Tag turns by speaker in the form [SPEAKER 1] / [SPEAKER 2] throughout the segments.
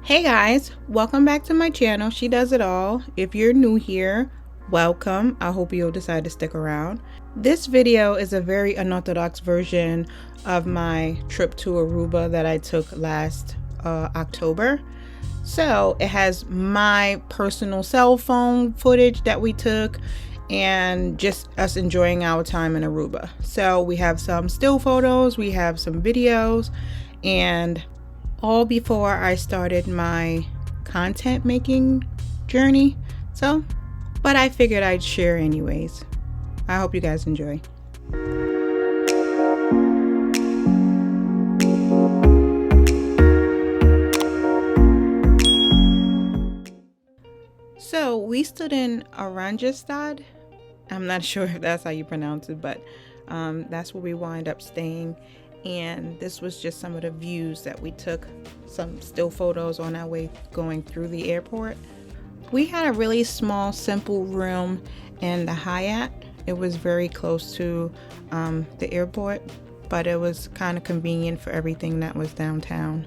[SPEAKER 1] Hey guys, welcome back to my channel, She Does It All. If you're new here, welcome. I hope you'll decide to stick around. This video is a very unorthodox version of my trip to Aruba that I took last October. So it has my personal cell phone footage that we took and just us enjoying our time in Aruba. So we have some still photos, we have some videos, and all before I started my content making journey. But I figured I'd share anyways. I hope you guys enjoy. So we stood in Oranjestad. I'm not sure if that's how you pronounce it, but that's where we wind up staying. And this was just some of the views that we took, some still photos on our way going through the airport. We had a really small, simple room in the Hyatt. It was very close to the airport, but it was kind of convenient for everything that was downtown.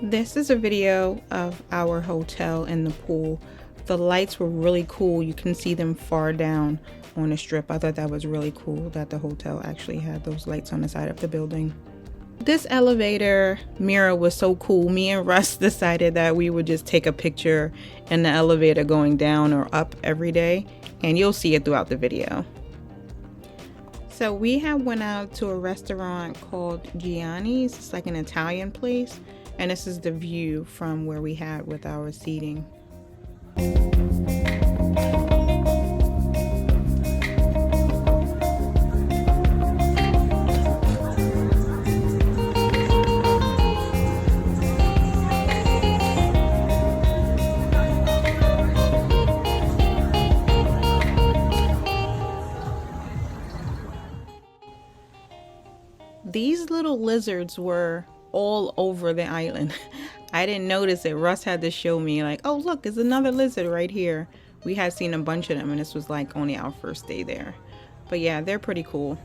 [SPEAKER 1] This is a video of our hotel and the pool. The lights were really cool. You can see them far down on the strip. I thought that was really cool that the hotel actually had those lights on the side of the building. This elevator mirror was so cool. Me and Russ decided that we would just take a picture in the elevator going down or up every day, and you'll see it throughout the video. So we went out to a restaurant called Gianni's. It's like an Italian place. And this is the view from where we had with our seating. These little lizards were all over the island. I didn't notice it. Russ had to show me, like, oh look, there's another lizard right here. We had seen a bunch of them, and this was like only our first day there. But yeah, they're pretty cool.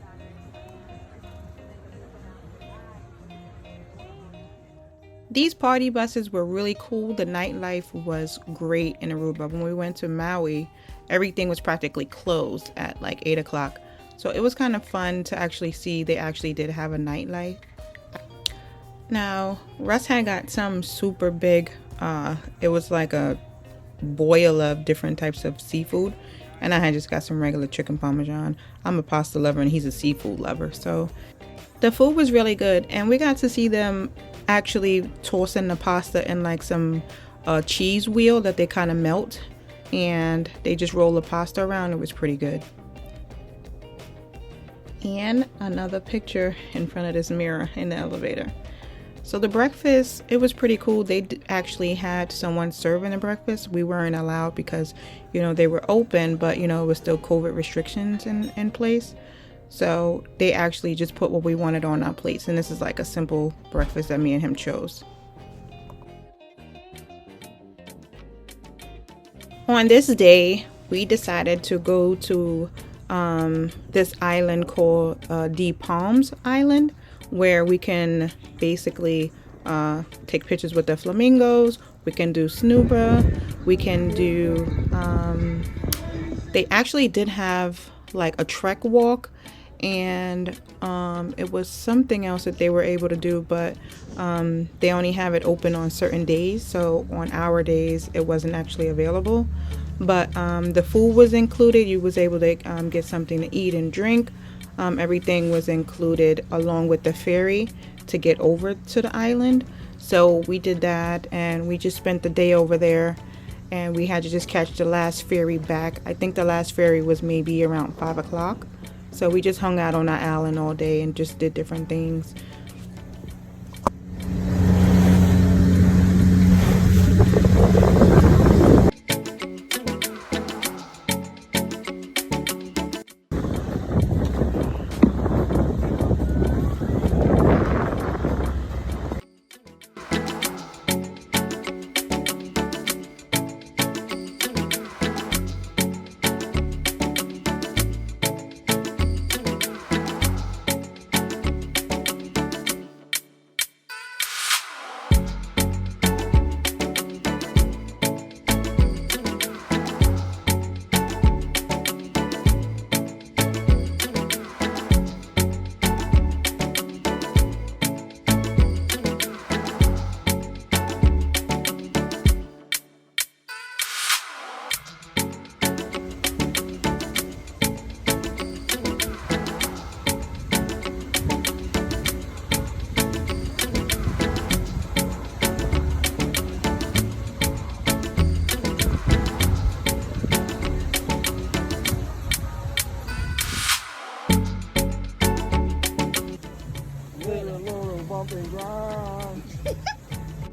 [SPEAKER 1] These party buses were really cool. The nightlife was great in Aruba. When we went to Maui, everything was practically closed at like 8 o'clock. So it was kind of fun to actually see they actually did have a nightlife. Now, Russ had got some super big, it was like a boil of different types of seafood. And I had just got some regular chicken parmesan. I'm a pasta lover and he's a seafood lover. So the food was really good. And we got to see them actually tossing the pasta in like some cheese wheel that they kind of melt. And they just roll the pasta around. It was pretty good. And another picture in front of this mirror in the elevator. So the breakfast, it was pretty cool. They actually had someone serving the breakfast. We weren't allowed because, you know, they were open, but, you know, it was still COVID restrictions in place. So they actually just put what we wanted on our plates. And this is like a simple breakfast that me and him chose. On this day, we decided to go to this island called De Palms Island, where we can basically take pictures with the flamingos. We can do snuba. We can do, they actually did have like a trek walk, and it was something else that they were able to do, but they only have it open on certain days. So on our days, it wasn't actually available. But the food was included. You was able to get something to eat and drink. Everything was included along with the ferry to get over to the island. So we did that, and we just spent the day over there, and we had to just catch the last ferry back. I think the last ferry was maybe around 5 o'clock. So we just hung out on our island all day and just did different things.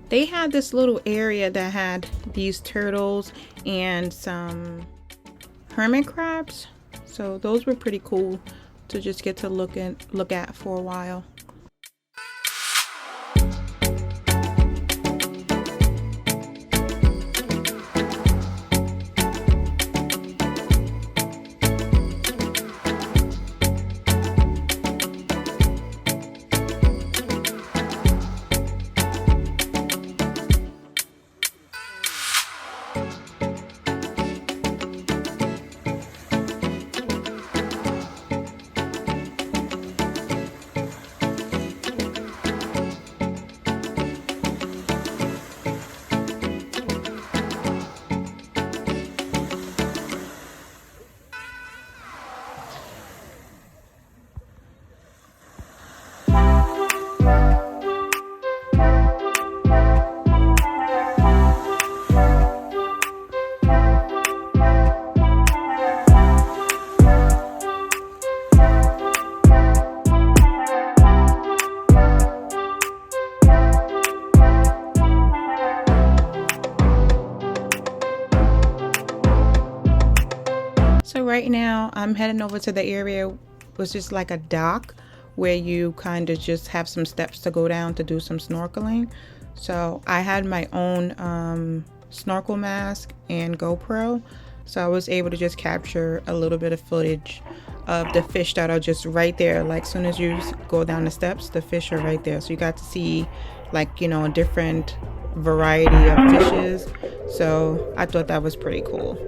[SPEAKER 1] They had this little area that had these turtles and some hermit crabs. So those were pretty cool to just get to look at for a while. So right now I'm heading over to the area, which is like a dock where you kind of just have some steps to go down to do some snorkeling. So I had my own snorkel mask and GoPro, so I was able to just capture a little bit of footage of the fish that are just right there. Like as soon as you go down the steps, the fish are right there. So you got to see, like, you know, a different variety of fishes. So I thought that was pretty cool.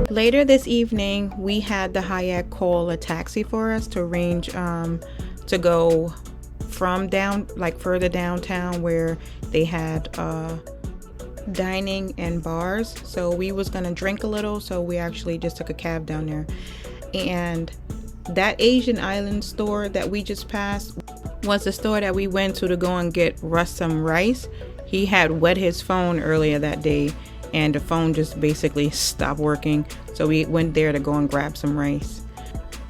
[SPEAKER 1] Later this evening, we had the Hayek call a taxi for us to arrange to go from down, like further downtown where they had dining and bars. So we was gonna drink a little, so we actually just took a cab down there. And that Asian island store that we just passed was the store that we went to go and get Russ some rice. He had wet his phone earlier that day and the phone just basically stopped working, so we went there to go and grab some rice.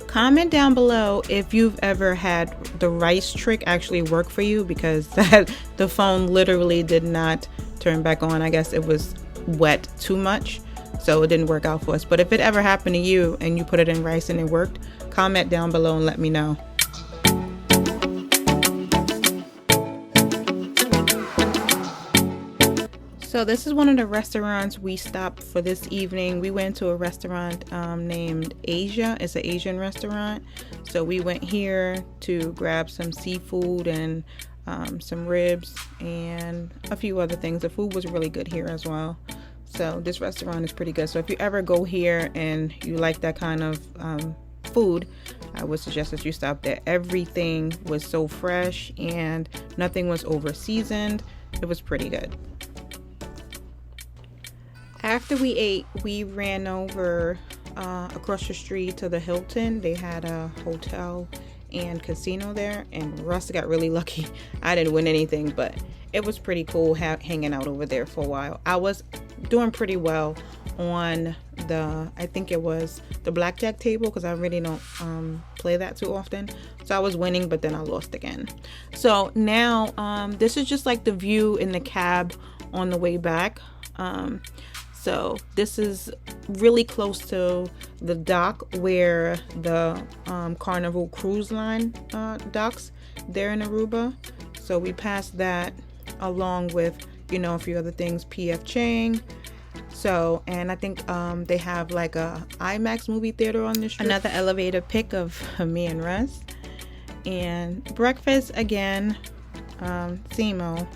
[SPEAKER 1] Comment down below if you've ever had the rice trick actually work for you, because the phone literally did not turn back on. I guess it was wet too much, so it didn't work out for us. But if it ever happened to you and you put it in rice and it worked, comment down below and let me know. So this is one of the restaurants we stopped for this evening. We went to a restaurant named Asia. It's an Asian restaurant. So we went here to grab some seafood and some ribs and a few other things. The food was really good here as well. So this restaurant is pretty good. So if you ever go here and you like that kind of food, I would suggest that you stop there. Everything was so fresh and nothing was over seasoned. It was pretty good. After we ate, we ran over across the street to the Hilton. They had a hotel and casino there, and Russ got really lucky. I didn't win anything, but it was pretty cool hanging out over there for a while. I was doing pretty well on I think it was the blackjack table, because I really don't play that too often. So I was winning, but then I lost again. So now this is just like the view in the cab on the way back. So this is really close to the dock where the Carnival Cruise Line docks there in Aruba. So we passed that along with, you know, a few other things, PF Chang. So, and I think they have like a IMAX movie theater on the street. Another elevator pic of me and Russ. And breakfast again, Simo.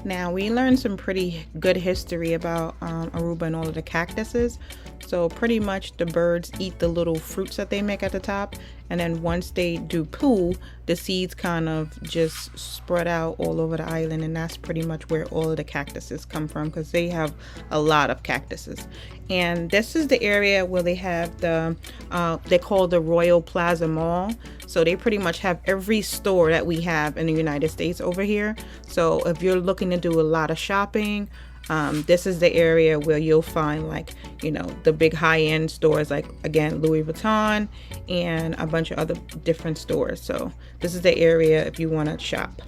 [SPEAKER 1] Now, we learned some pretty good history about Aruba and all of the cactuses. So pretty much the birds eat the little fruits that they make at the top. And then once they do poo, the seeds kind of just spread out all over the island. And that's pretty much where all of the cactuses come from, because they have a lot of cactuses. And this is the area where they have they call the Royal Plaza Mall. So they pretty much have every store that we have in the United States over here. So if you're looking to do a lot of shopping, this is the area where you'll find, like, you know, the big high-end stores, like, again, Louis Vuitton and a bunch of other different stores. So this is the area if you want to shop.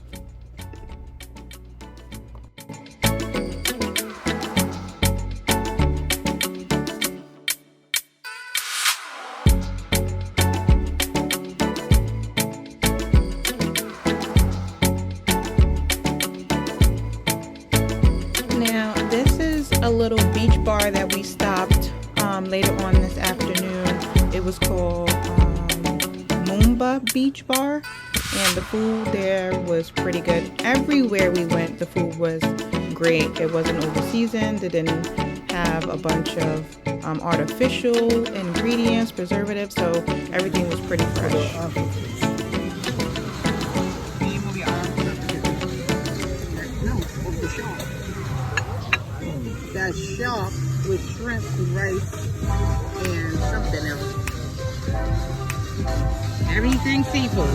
[SPEAKER 1] A little beach bar that we stopped later on this afternoon. It was called Moomba Beach Bar, and the food there was pretty good. Everywhere we went, the food was great. It wasn't over seasoned. It didn't have a bunch of artificial ingredients, preservatives, so everything was pretty fresh. That shop with shrimp, rice, and something else. Everything seafood.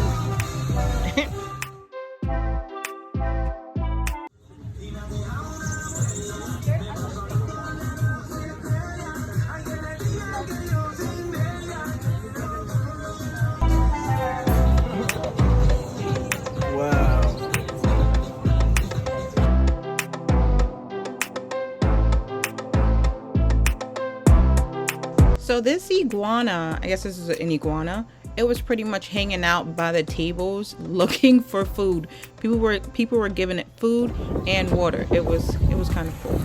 [SPEAKER 1] So this iguana, I guess this is an iguana, it was pretty much hanging out by the tables looking for food. People were giving it food and water. It was kind of cool.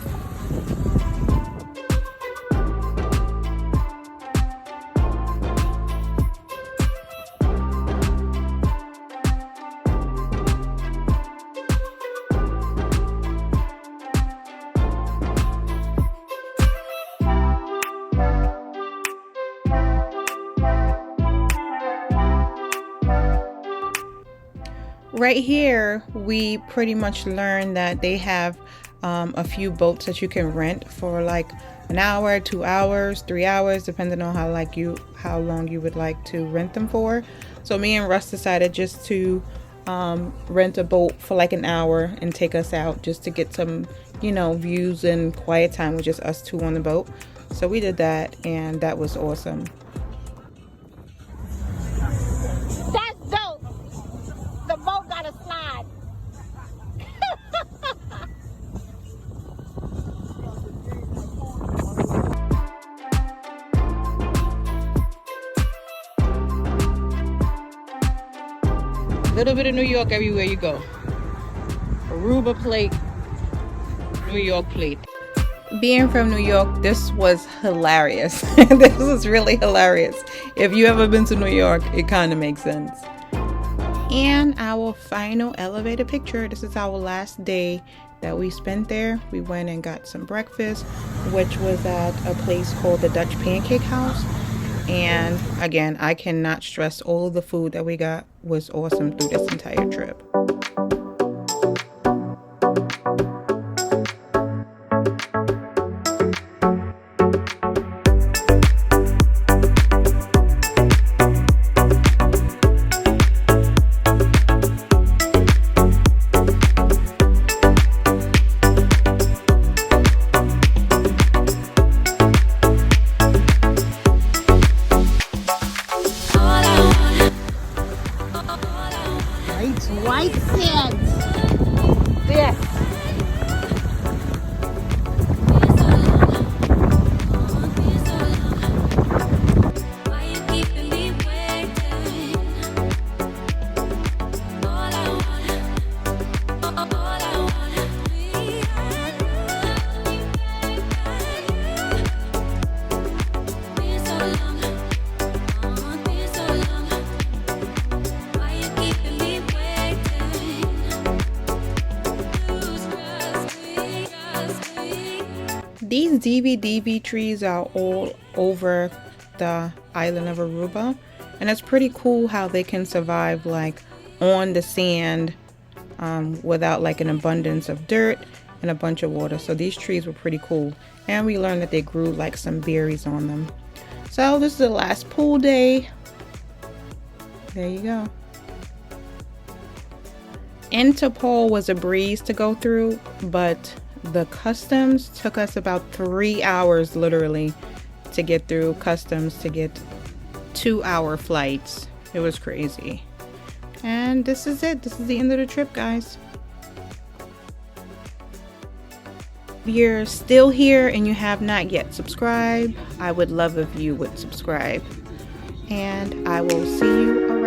[SPEAKER 1] Right here, we pretty much learned that they have a few boats that you can rent for like an hour, 2 hours, 3 hours, depending on how long you would like to rent them for. So me and Russ decided just to rent a boat for like an hour and take us out just to get some, views and quiet time with just us two on the boat. So we did that, and that was awesome.
[SPEAKER 2] That's dope. The boat got a slide.
[SPEAKER 1] Little bit of New York everywhere you go. Aruba plate, New York plate. Being from New York, this was hilarious. This was really hilarious. If you ever been to New York, it kind of makes sense. And our final elevator picture. This is our last day that we spent there. We went and got some breakfast, which was at a place called the Dutch Pancake House. And again, I cannot stress all of the food that we got was awesome through this entire trip.
[SPEAKER 2] White sand. This.
[SPEAKER 1] These DV trees are all over the island of Aruba, and it's pretty cool how they can survive like on the sand without like an abundance of dirt and a bunch of water. So these trees were pretty cool, and we learned that they grew like some berries on them. So this is the last pool day. There you go. Interpol was a breeze to go through, but the customs took us about 3 hours literally to get through customs to get 2-hour flights. It was crazy. And this is it. This is the end of the trip, guys. If you're still here and you have not yet subscribed, I would love if you would subscribe. And I will see you